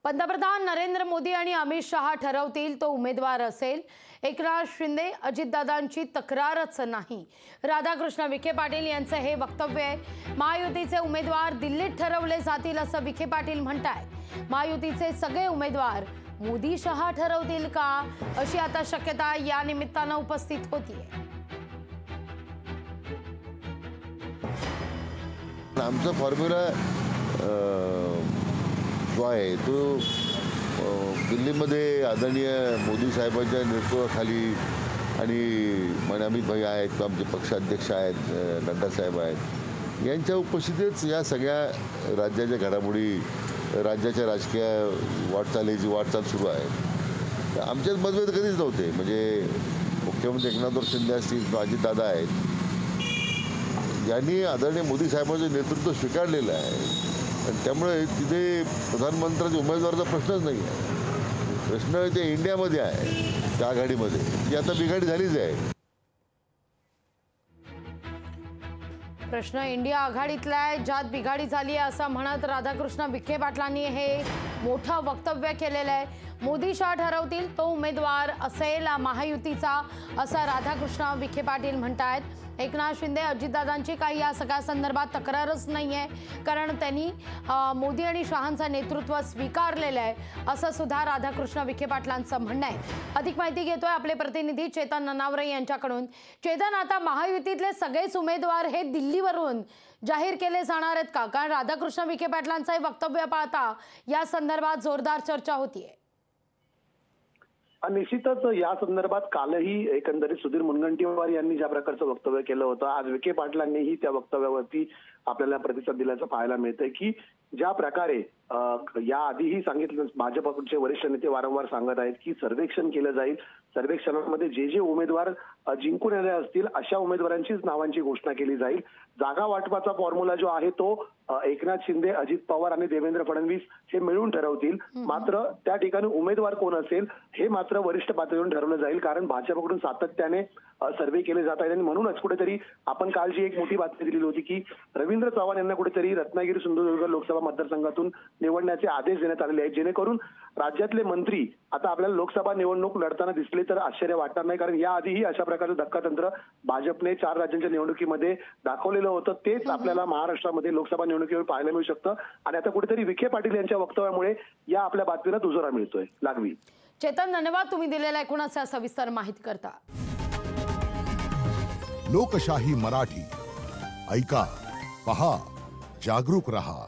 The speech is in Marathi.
पंतप्रधान नरेंद्र मोदी आणि अमित शहा ठरवतील तो उमेदवार असेल। एकनाथ शिंदे अजितदादांची तक्रारच नाही, राधाकृष्ण विखे पाटील यांचे हे वक्तव्य आहे। महायुतीचे उमेदवार दिल्लीत ठरवले जातील असं विखे पाटील म्हणतात। महायुतीचे सगळे उमेदवार मोदी शहा ठरवतील का, अशी आता शक्यता या निमित्तानं उपस्थित होतीये। आमचा फॉर्म्युला जो आहे तो दिल्लीमध्ये आदरणीय मोदी साहेबांच्या नेतृत्वाखाली आणि अमित भाई आहेत किंवा आमचे पक्षाध्यक्ष आहेत, नड्डा साहेब आहेत, यांच्या उपस्थितीत या सगळ्या राज्याच्या घडामोडी, राज्याच्या राजकीय वाटचाल सुरू आहे। तर आमच्यात मतभेद कधीच नव्हते। म्हणजे मुख्यमंत्री एकनाथ शिंदे असतील, अजितदादा आहेत, यांनी आदरणीय मोदी साहेबांचं नेतृत्व स्वीकारलेलं आहे आणि त्यामुळे तिथे प्रधानमंत्र्याच्या उमेदवाराचा प्रश्नच नाही आहे। प्रश्न ते इंडियामध्ये आहे, त्या आघाडीमध्ये जी आता बिघाडी झालीच आहे। प्रश्न इंडिया आघाडीतला आहे, ज्यात बिघाडी झाली आहे असं म्हणत राधाकृष्ण विखे पाटलांनी हे मोठं वक्तव्य केलेलं आहे। मोदी शहा ठरवतील तो उमेदवार असेल महायुतीचा, असं राधाकृष्ण विखे पाटील म्हणतात। एकनाथ शिंदे अजितदादांची काही या सगळ्या संदर्भात तक्रारच नाही आहे, कारण त्यांनी मोदी आणि शहांचं नेतृत्व स्वीकारलेलं आहे, असं सुद्धा राधाकृष्ण विखे पाटलांचं म्हणणं आहे। अधिक माहिती घेतोय आपले प्रतिनिधी चेतन ननावरे यांच्याकडून। चेतन, आता महायुतीतले सगळेच उमेदवार हे दिल्लीवरून जाहीर केले जाणार आहेत का? कारण राधाकृष्ण विखे पाटलांचं हे वक्तव्य पाहता या संदर्भात जोरदार चर्चा होतीये। निश्चितच या संदर्भात कालही एकंदरीत सुधीर मुनगंटीवार यांनी ज्या प्रकारचं वक्तव्य केलं होतं, आज विखे पाटलांनीही त्या वक्तव्यावरती आपल्याला प्रतिसाद दिल्याचं पाहायला मिळतंय की ज्या प्रकारे या आधीही सांगितलं, भाजपचे वरिष्ठ नेते वारंवार सांगत आहेत की सर्वेक्षण केलं जाईल, सर्वेक्षणामध्ये जे जे उमेदवार जिंकून आले असतील अशा उमेदवारांचीच नावांची घोषणा केली जाईल। जागा वाटपाचा फॉर्म्युला जो आहे तो एकनाथ शिंदे, अजित पवार आणि देवेंद्र फडणवीस हे मिळून ठरवतील। मात्र त्या ठिकाणी उमेदवार कोण असेल हे मात्र वरिष्ठ पातळीवर ठरवलं जाईल, कारण भाजपकडून सातत्याने सर्वे केले जात आहेत आणि म्हणूनच कुठेतरी आपण काल जी एक मोठी बातमी दिली होती की रवींद्र चव्हाण यांना कुठेतरी रत्नागिरी सिंधुदुर्ग लोकसभा मतदारसंघातून निवडण्याचे आदेश देण्यात आलेले आहेत, जेणेकरून राज्यातले मंत्री आता आपल्याला लोकसभा निवडणूक लढताना दिसले तर आश्चर्य वाटणार नाही, कारण याआधीही अशा प्रकारचं धक्कातंत्र भाजपने 4 राज्यांच्या निवडणुकीमध्ये दाखवलेलं होतं। तेच आपल्याला महाराष्ट्रामध्ये लोकसभा निवडणुकीवर पाहायला मिळू शकतं आणि आता कुठेतरी विखे पाटील यांच्या वक्तव्यामुळे या आपल्या बातमीला दुजोरा मिळतोय। लागवी चेतन, धन्यवाद तुम्ही दिलेल्या एकूणच सविस्तर माहिती करता। लोकशाही मराठी ऐका, पहा, जागरूक रहा।